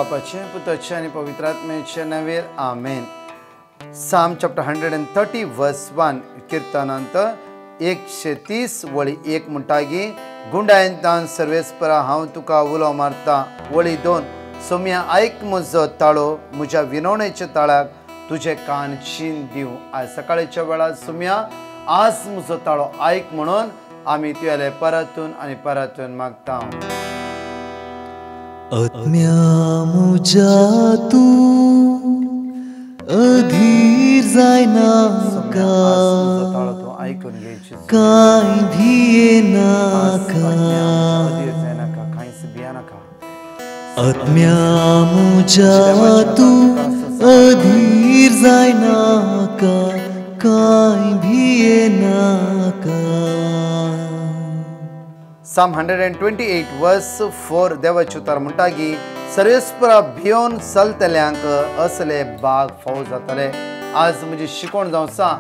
बापाचे पुत्राचे आणि पवित्र आत्म्याचे नावेर आमेन. Psalm chapter 130 verse 1 कीर्तनांत 130 वळी 1 म्हणटागी गुंडायंतान सर्वेस्परा हांव तुका उलो मारता. वळी 2 सोम्या आयक म्हजो ताळो म्हज्या विनवणेच्या ताळ्याक तुझे कान चीन दिव. आज सकाळच्या वेळार सोम्या आज म्हजो ताळो आयक म्हणून आमी तुवेले परतून आनी परतून मागता. आत्म्या मुझा तू अधीर जायना का ऐकून घ्यायची काय भिये नाका. आत्म्या मुझा तू अधीर जायना का काय भिये नाका. Psalm 128 verse 4 देवाचे उतर म्हणटागी सर्वेस्परा भियोन चलतल्यांक असले बाग फाव जातले. आज म्हणजे शिकोण जावं सा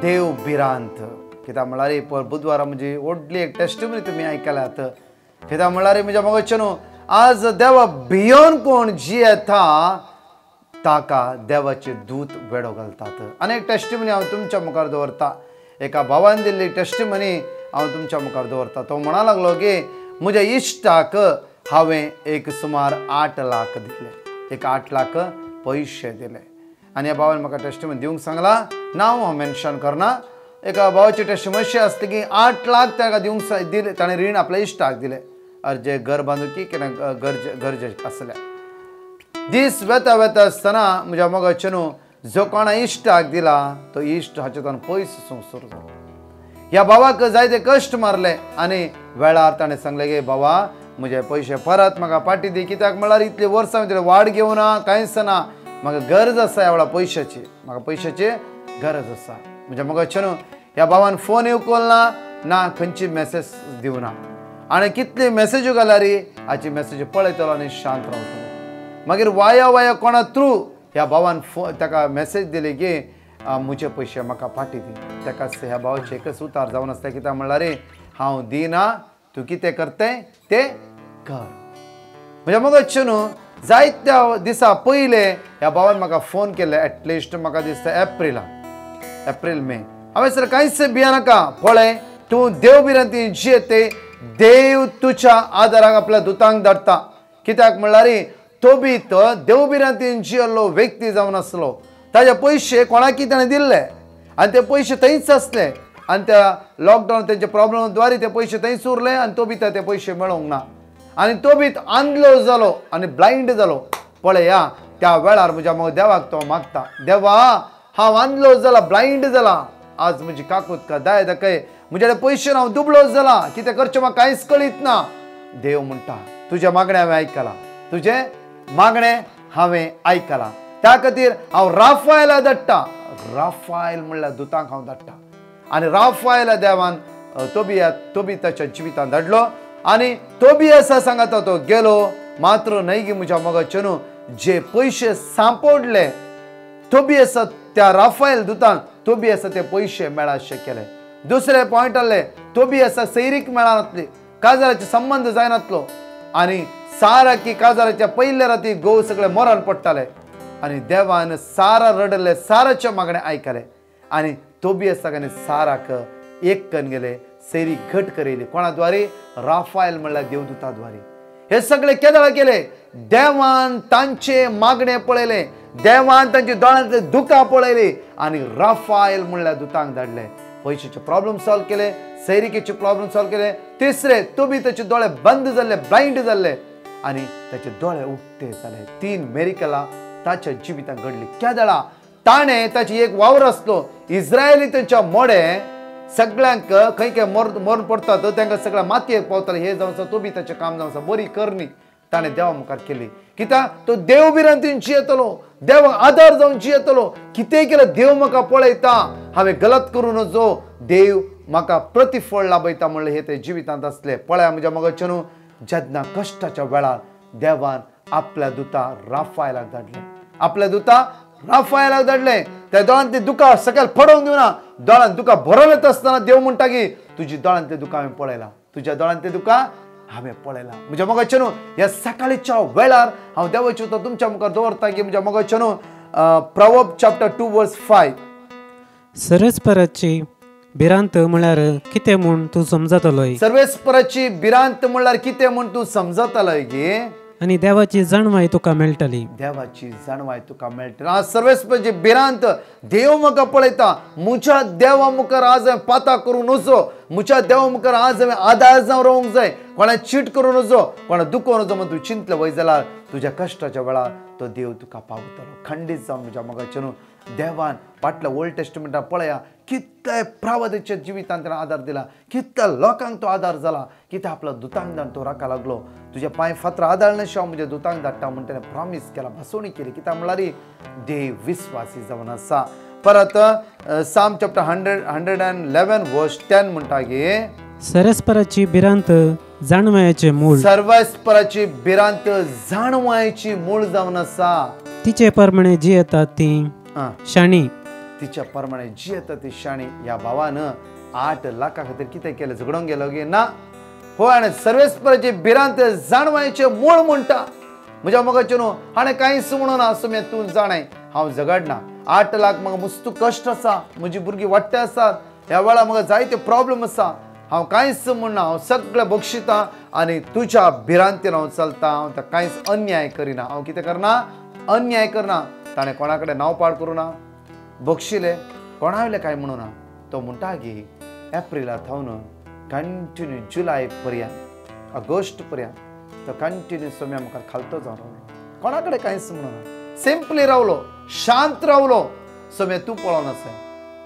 देव भिरांत कित्याक म्हळ्यार पर बुधवारा म्हणजे व्हडली एक टेस्टिमनी तुमी आयकल्यात. कित्याक म्हळ्यार म्हज्या मगचे न्हू आज देवा भियोन कोण जी येता ताका देवाचे दूत वेडो घालतात. अनेक टेस्टिमनी हांव तुमच्या मुखार दवरता. एका भावान दिल्ली टेस्टिमनी हांव तुमच्या मुखार दवरता. तो म्हणा लागलो की म्हज्या इश्टाक हांवें एक सुमार 8 लाख दिले, एक 8 लाख पयशे दिले. आनी ह्या भावान म्हाका टेस्टिमनी दिवंक सांगला. नांव हांव मेन्शन करना. एका भावाची टेस्टिमनी अशी आसली की 8 लाख ताका दिवंक दिले. ताणें रीण आपल्या इश्टाक दिलें अर्जे घर बांदूकी किंवा गरजे आसल्या. दीस वेता वेता आसतना म्हज्या मोगाचे न्हू जो कोणा इश्टाक दिला तो इश्ट हाचेतून पयस सुरू जालो. ह्या भावाक जायते कश्ट मारले आनी वेळार ताणें सांगलें की बाबा म्हजे पयशे परत म्हाका पाटी दी. कित्याक म्हळ्यार इतली वर्सां भितर वाड घेवं ना कांयच ना. म्हाका गरज आसा ह्या वेळार पयशाची. म्हाका पयशाची गरज आसा. म्हज्या मोगाचे न्हू ह्या भावान फोन येवं ना खंयची मॅसेज दिवना. आनी कितली मॅसेज्यो घाल्यार हाची मॅसेज पळयतलो आनी शांत रावतलो. मागीर वाया कोणा थ्रू ह्या भावान ताका मॅसेज दिली की म्हजे पयशे म्हाका पाटी दी. ताका ह्या भावाचें एकच उतार जावन आसता. कित्याक म्हळ्यार हांव दिना तूं कितें करतें तें कर. म्हज्या मोगाचे न्हू जायत्या दिसा पयले ह्या भावान म्हाका फोन केले. एटलिस्ट म्हाका दिसता एप्रील मे. हांवें सर कांयच भियेनाका. पळय तूं देव भिरांती जियेते देव तुज्या आदाराक आपल्या दुतांक धाडटा. कित्याक म्हळ्यार तोबीत देव भिरांतीन जियल्लो व्यक्ती जावन आसलो. ताजे पयशे कोणाकी ताणें दिल्ले आनी ते पयशे थंयच आसले. आनी त्या लॉकडावन तेंचे प्रॉब्लम द्वारे ते पयशे थंयच उरले आनी तो भितर ते पयशे मेळोंक ना. आनी तो भीत आंधळो जालो आनी ब्लायंड जालो. पळया त्या वेळार म्हज्या मग देवाक तो मागता. देवा हांव आंधळो जाला ब्लायंड जाला. आज म्हजी काकूत का दाय दाखय म्हजे पयशे हांव दुबळो जाला. कितें करचें म्हाका कांयच कळीत ना. देव म्हणटा तुजें मागणें हांवें आयकलां. तुजें मागणें हांवें आयकलां. त्या खातीर हांव राफायला धाडटा. राफायल म्हणल्यार दुतांक हांव धाडटा. आनी राफायला देवान तोबिताच्या जिवितांत धाडलो. आनी तोबियासा सांगता तो गेलो मात्र न्हय गी म्हज्या मोगाचे न्हू जे पयशे सांपडले तोबियासा त्या राफायल दुतान तोबियासा ते पयशे मेळाशे केले. दुसरे पॉयंट आहले तोबियासा सैरीक मेळनातली. काजाराचे संबंध जायनातलो. आनी सारा की काजाराच्या पयल्या राती गोव सगळे मरण पडटाले. आनी देवान सारा रडले साराचे मागणे आयकले. आनी तोबियासाक आनी साराक एक कन गेले सैरी घट करेली. कोणाद्वारे राफायल म्हणल्यार देवदूता द्वारे. हे सगळे केदळ केले. देवान तांचे मागणे पळयले. देवान तांचे दोळ्यांतले दुखां पळयली आनी राफायल म्हणल्यार दुतांक धाडले. पयशाचे प्रॉब्लेम सॉल्व केले. सैरिकेचे प्रॉब्लेम सॉल्व केले. तिसरे तोबिताचे दोळे बंद जाल्ले ब्लायंड जाल्ले आनी ताचे दोळे उक्ते जाले. 3 मेरिकलां ताच्या जिवितांत घडली. केदळा ताणें ताची एक वावर आसलो. इस्रायली तांच्या मोडे सगळ्यांक खंय खंय मरण पडतात तांकां सगळ्या मातयेक पावताले. हे जावन आसा तोबिताचें काम जावन आसा बरी करणी ताणें देवा मुखार केली. कित्याक तो देव भिरांतीन जियेतलो. देवाक आदार जावन जियेतलो. कितेंय केल्यार देव म्हाका पळयता. हांवें गलत करूं नजो देव म्हाका प्रतिफळ लाभयता म्हणलें हे ते जिवितांत आसले. पळया म्हज्या मोगाचे न्हू जेन्ना कश्टाच्या वेळार देवान आपल्या दुता राफायलाक धाडले. आपल्या दुता राफायलाक धाडले. त्या दोळ्यांतली दुकां सकयल पडोवंक दिवना. दोळ्यांत दुकां भरोन येता आसतना देव म्हणटा की तुजी दोळ्यांतली दुकां हांवें पळयलां. तुज्या दोळ्यांतली दुकां हांवें पळयलां. म्हज्या मोगाचे न्हू ह्या सकाळीच्या वेळार हांव देवाचें उतर तुमच्या मुखार दवरता की म्हज्या मोगाचे न्हू प्रवर्ब चॅप्टर 2 वर्स 5. सर्वेस्पराची भिरांत म्हळ्यार कितें म्हूण तूं समजतलोय. सर्वेस्पराची भिरांत म्हणल्यार कितें म्हूण तूं समजतलोय गे. आनी देवाची जाणवाय तुका मेळटली. देवाची जाणवाय तुका मेळटली. आज सर्वेस्पराची भिरांत देव म्हाका पळयता. म्हज्या देवा मुखार आज हांवें पाता करूं नजो. म्हज्या देवा मुखार आज हांवें आदार जावन रावंक जाय. कोणा चीट करूं नजो, कोणा दुखोवं नजो म्हूण तूं चिंतले वय जाल्यार तुज्या कश्टाच्या वेळार तो देव तुका पावतलो. खंडीत जावन म्हज्या मोगाचे न्हू देवान फाटल्या ओल्ड टेस्टमेंटार पळया कितले प्रावधाच्या जिवितांत ताणें आदार दिला. कितल्या लोकांक तो आदार जाला. कितें आपलो दुतांक धाडून तो राका लागलो. तुजे पांय फातर आदार नाशिल्लो हांव म्हज्या दुतांक धाडटा म्हूण ताणें प्रॉमीस केला, भासवणी केली. कित्याक म्हळ्यार देव विस्वासी जावन आसा. परत साम चॅप्टर 111 वर्स 10 म्हणटा गे सर्वेस्पराची भिरांत जाणवायाचे मूळ. सर्वेस्पराची भिरांत जाणवायची मूळ जावन आसा. तिचे प्रमाणे जी येतात ती शाणी. तिच्या प्रमाणे जी येता ती शाणी. ह्या भावान 8 लाखा खातीर कितें केलें झगडोंक गेलो गे ना. हो हाणें सर्वेस्पराची भिरांत जाणवायचे मूळ म्हणटा. म्हज्या मोगाचे न्हू हाणें कांयच म्हणून ना. सुमे तूं जाणाय हांव झगडना. 8 लाख म्हाका मस्त कश्ट आसा. म्हजी भुरगीं वाडटे आसात. ह्या वेळार म्हाका जायते प्रॉब्लेम आसा. हांव कांयच म्हणना. हांव सगळें बक्षितां आनी तुज्या भिरांतीन हांव चलता. हांव ताका कांयच अन्याय करिना. हांव कितें करना अन्याय करना. ताणें कोणा कडेन नांव पाड करूं ना. बक्षिले कोणावयले कांय म्हणूं ना. तो म्हणटा की एप्रिलांत थावन कंटिन्यू जुलय पर्यंत ऑगस्ट पर्यंत तो कंटिन्यू सोम्या मुखार खालतो जावन रावलो. कोणा कडेन कांयच म्हणूं ना. सिंपली रावलो, शांत रावलो. सोम्या तूं पळोवन आसा.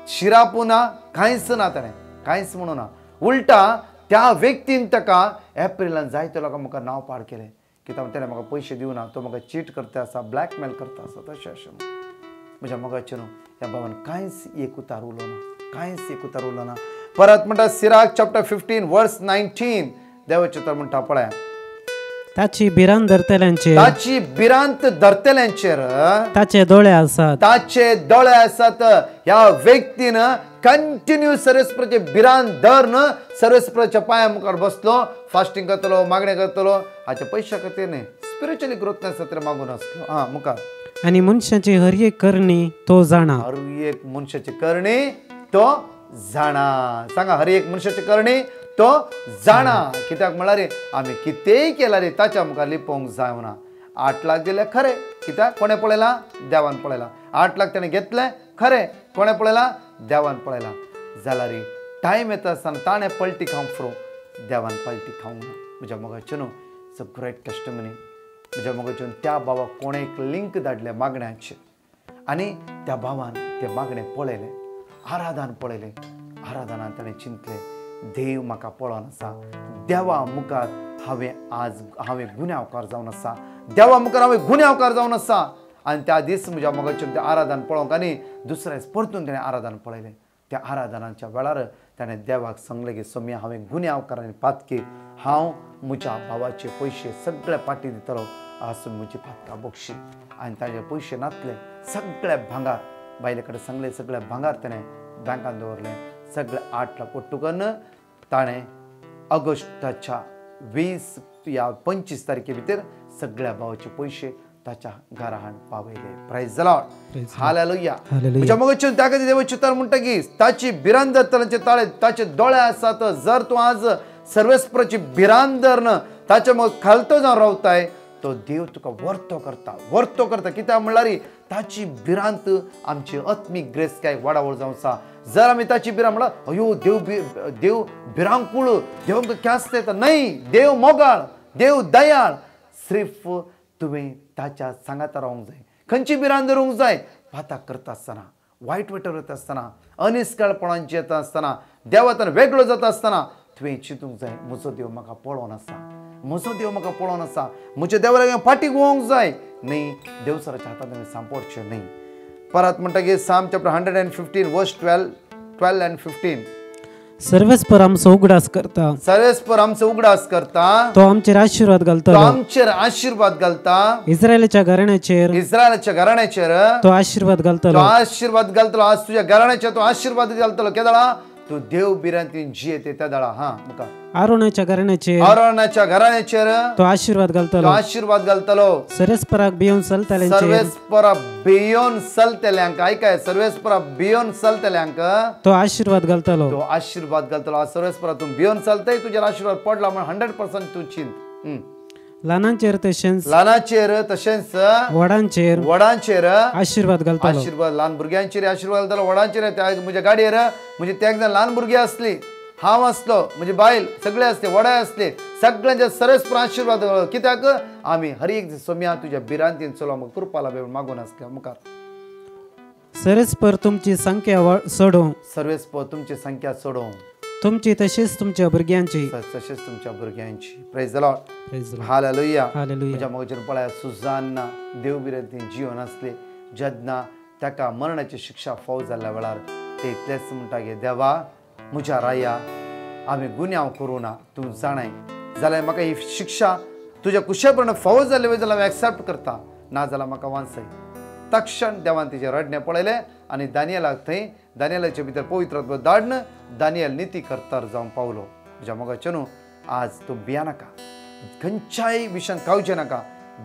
शिरापू ना, कांयच ना. ताणें कांयच म्हणूं ना. उलटा त्या व्यक्तीन ताका एप्रिलांत जायते लोकां मुखार नांव पाड केलें. कित्याक ताणें म्हाका पयशे दिवना. तो म्हाका चीट करता आसा, ब्लॅकमेल करता आसा. तशें अशें म्हज्या मोगाचे न्हू ह्या भावान कांयच एक उतार उरलो ना. कांयच एक उतार उरलो ना. परत म्हणटा सिराक चॅप्टर 15 वर्स 19 देवाचे उतर म्हणटा पळया ताची भिरांत धरतल्यांचेर. ताची भिरांत धरतल्यांचेर ताचे दोळे आसात. ताचे दोळे आसात. ह्या व्यक्तीन कंटिन्यू सर्वेस्पराचे भिरांत धरन सर्वेस्पराच्या पांया मुखार बसलो. फास्टिंग करतलो, मागणे करतलो. हाचे पयशा खातीर न्ही, स्पिरिच्युअली ग्रोथनेस खातीर मागून आसलो. हां मुखार. आनी मनशाची हर एक करणी तो जाणा. हर एक मनशाची करणी तो जाणा. सांगा हर एक मनशाची करणी तो जाणा. कित्याक म्हळ्यार आमी कितेंय केल्यार रे ताच्या मुखार लिपोवंक जावना. 8 लाख दिले खरें. कित्याक कोणें पळयलां? देवान पळयलां. 8 लाख ताणें घेतले खरें. कोणें पळयलां? देवान पळयलां. जाल्यार टायम येता आसतना ताणें पलटी खावंक फुरो, देवान पलटी खावंक ना. म्हज्या मोगाचे न्हू इट्स अ ग्रेट टेस्टिमनी. म्हज्या मोगाचे त्या भावाक कोणें एक लिंक धाडलें मागण्याचें आनी त्या भावान ते मागणें पळयलें. आराधन पळयलें. आराधनान ताणें चिंतलें देव म्हाका पळोवन आसा. देवा मुखार हांवें गुन्यांवकार जावन आसा. देवा मुखार हांवें गुन्यांवकार जावन आसा. आनी त्या दीस म्हज्या मोगाचें तें आराधन पळोवंक आनी दुसऱ्या दीस परतून ताणें आराधन पळयलें. त्या आराधनाच्या वेळार ताणें देवाक सांगलें की सोम्या हांवें गुन्यांवकारांनी पातकी हांव म्हज्या भावाचे पयशे सगळे पाटी दितलो. आज म्हजी पातका बक्षी. आनी ताचे पयशे नासले. सगळे भांगार बायले कडेन सांगलें. सगळे भांगार ताणें बँकान दवरलें. सगळे 8 लाख पट्टू करून ताणें ऑगस्टाच्या 25 तारखे भितर सगळ्या भावाचे पयशे ताच्या घरा हाड पावयले. Praise the Lord. हालेलुया. म्हज्या मोगाचे त्या खातीर देवाचें उतर म्हणटा की ताची भिरांत धरतल्यांचे ताळे ताचे दोळे आसात. जर तूं आज सर्वेस्पराची भिरांत धरन ताच्या मग खालतो जावन रावताय तो देव तुका वर्तो करता. कित्याक म्हळ्यार ताची भिरांत आमची आत्मीक ग्रेस काय वाडावळ जावं आसा. जर आमी ताची भिरांत म्हळ्यार अयो देव भिरांकूळ, देवाक क्यास्त येता. न्हय, देव मोगाळ, देव दयाळ. सिर्फ तुवें ताच्या सांगाता रावंक जाय. खंयची भिरांत धरूंक जाय? पाताक करता आसतना, वायट वाटेर वता आसतना, अनिश्काळपणान जियेता आसतना, देवातान वेगळो जाता आसतना तुवें चिंतूंक जाय म्हजो देव म्हाका पळोवन आसा. म्हजो देव म्हाका पळोवन आसा. म्हज्या देवाक हांवें फाटीक वोवंक जाय न्ही. देवसराच्या हातांत हांवें सांपडचें न्ही. परत म्हणटा की साम चॅप्टर 115 वर्स 12 and 15 सर्वेस्पर आमचो उगडास करता. सर्वेस्पर आमचो उगडास करता. तो आमचेर आशीर्वाद घालता. तो आमचेर आशीर्वाद घालता. इस्रायलाच्या घराण्याचेर तो आशीर्वाद घालतलो. आज तुझ्या घराण्याचेर तो आशीर्वाद घालतलो. केदळा तू देव बिरांतीन जियेते त्या दळा हा मुका आरोनाच्या घराण्याचेर आरोनाच्या घराण्याचेर तो आशीर्वाद घालतलो आशीर्वाद घालतलो सर्वेस्पराक बियोन चलतल्यांचेर सर्वेस्परा बियोन चलतल्यांक ऐकाय सर्वेस्परा बियोन चलतल्यांक तो आशीर्वाद घालतलो तो आशीर्वाद घालतलो आज सर्वेस्परा तू बियोन चलतय तुझ्यावर आशीर्वाद पडला म्हणून 100% तू चिंत ल्हानांचेर तशेंच ल्हानाचेर तशेंच वडांचेर आशीर्वाद घालतलो आशीर्वाद ल्हान भुरग्यांचेर आशीर्वाद घालतलो वडांचेर म्हज्या गाडयेर म्हणजे ते एकदां ल्हान भुरगीं असली हांव असलो म्हणजे बायल सगळे असले वडाय असले सगळ्यांचे सर्वेस्पर आशीर्वाद कित्याक आमी हर एक सोम्या तुझ्या बिरांतीन चलो म्हाका कृपा लाभ मागून आसले मुखार सर्वेस्पर तुमची संख्या सोडूं सर्वेस्पर तुमची संख्या सोडूं तुमची तशीच तुमच्या भुरग्यांची तशेंच तुमच्या भुरग्यांची प्रेज द लॉर्ड हालेलुया म्हज्या मोगाचेर पळय सुजान्ना देव बिरांतीन जिवन आसले जेन्ना ताका मरणाची शिक्षा फावो जाल्ल्या वेळार ते इतलेंच म्हणटा गे देवा म्हज्या राया आमी गुन्यांव करूं ना तूं जाणाय जाल्यार म्हाका ही शिक्षा तुज्या कुशेपणान फावो जाल्ले वय जाल्यार हांव एक्सेप्ट करता ना जाल्यार म्हाका वांचय तक्षण देवान तिचे रडणे पळयले आनी दानियेलाक थंय दानियेलाचे भितर पवित्रत्व धाडन दानियल निती करतार जावन पावलो म्हज्या मोगाचे न्हू आज तूं भिया नाका खंयच्याय विशयान कावचे नाका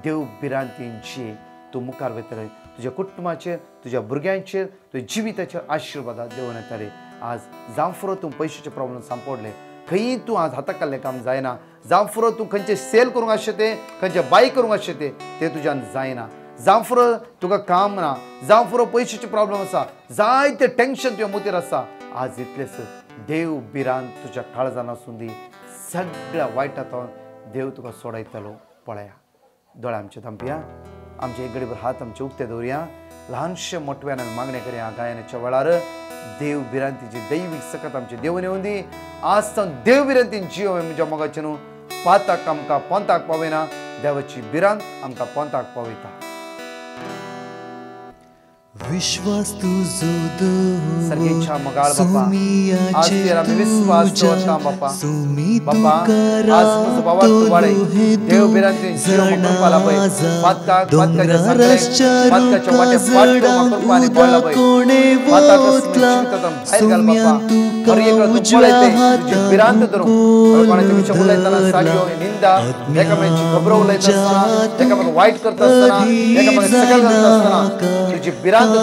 देव बिरांतीन जी तूं मुखार वयतले तुज्या कुटुंबाचेर तुज्या भुरग्यांचेर तुज्या जिविताचेर आशिर्वाद देवून येतले आज जावं फुरो तूं पयशाचे प्रॉब्लेम सांपडले खंय तूं आज हाताक काडलें काम जायना जावं फुरो तूं खंयचे सेल करूंक आसचें तें खंयचे बाय करूंक आसचें तें तुज्यान जायना जावं फुरो तुका काम ना जावं फुरो पयशाचे प्रॉब्लेम आसा जायते टेन्शन तुज्या मतीर आसा आज इतलेच देव बिरान तुज्या काळजान आसूं दी सगळ्या वायटांतून देव तुका सोडयतलो पळया दोळे आमचे थांबया आमचे एक घडीभर हात आमचे उक्ते दवरया ल्हानशे मोठव्यान मागणे करया गायनाच्या वेळार देव बिरांतीची दैवीक सकत आमचे देवून येवं दी आज तो देव बिरांतीन जियो म्हज्या मोगाचे न्हू पाताक आमकां पोंताक पावयना देवाची बिरांत आमकां पोंताक पावयता विश्वास तुझो दवर सर्गेच्या मगाळ बापा आज तेरा मी विश्वास दवरता बापा बापा आज म्हजो बाबा तूं वाडय देव बिरांतीन जियो म्हाका कृपा लाभय पातकाच्या सगळे पातकाच्या वाटे पाटलो म्हाका कृपा आनी बळ लाभय पातकास जिवितांतून भायर घाल बापा हर एक तूं पळयते तुजी बिरांत धरूं कोणाच्या विशय उलयतना साडयो निंदा एकामेकांची खबरो उलयतना एकामेकांक वायट करता आसतना एकामेकांक सकयल घालता आसतना तुजी बिरांत आज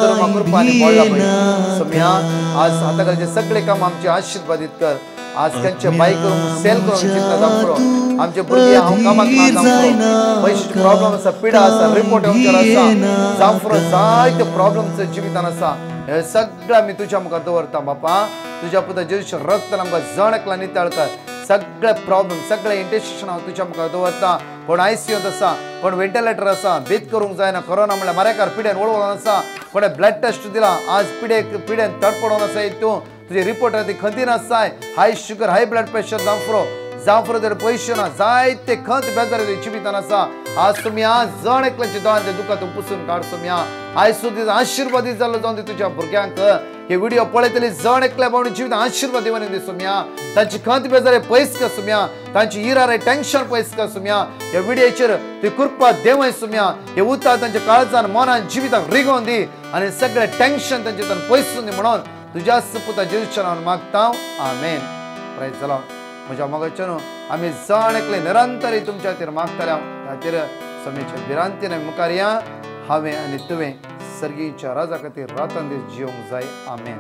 हाताकडचे सगळे काम आमचे आशीर्वादित कर आज त्यांचे बाय करून सेल करून आमचे भुरगे हांव कामाक ना पयशाचे प्रॉब्लेम आसा पिडा आसा रिपोर्ट आमचेर आसा जावं जायते प्रॉब्लेम्स जिवितान आसा हे सगळें आमी तुज्या मुखार दवरता बापा तुज्या पुता जेजूचे रक्त आमकां जण एकला नितळ कर सगळे प्रॉब्लेम सगळे इंटेन्शन हांव तुज्या मुखार दवरता कोण आयसीयूत आसा कोण वेंटिलेटर आसा बेत करूंक जायना कोरोना म्हणल्यार मरेकार पिड्यान वळवून आसा कोणे ब्लड टेस्ट दिला आज पिड्यान तडपडून आसा तूं तुजे रिपोर्ट ती खंतीन आसाय हाय शुगर हाय ब्लड प्रेशर जावं फुरो तर पयशे ना जायते खंत बेजार जिवितान आसा आज तुमी आज जण एकल्याचे दोळ्यांचे दुखां तूं पुसून काड सुम्या आयज सुद्दां आशिर्वादीत जाल्लो जावन दी तुज्या भुरग्यांक हे व्हिडिओ पळयतली जण एकल्या बावणी जिवित आशिर्वाद दिवन दी सुम्या तांची खंत बेजारे पयस कर सुम्या तांची इरारे टेन्शन पयस कर सुम्या ह्या व्हिडिओचेर ती कृपा देवय सुम्या हे उतार तांच्या काळजान मनान जिविताक रिगोवन दी आनी सगळे टेन्शन तांचे तान पयसून दी म्हणून तुज्या पुता जेजूच्या नांवान मागता आमेन प्रेज द लॉर्ड म्हज्या मोगाचे न्हू आमी जण एकले निरंतर तुमच्या खातीर मागतले खातीर समेच्या बिरांतीन आमी मुखार या हांवें आनी तुवें सर्गीच्या राजा खातीर रातन दीस जिवंक जाय आमेन.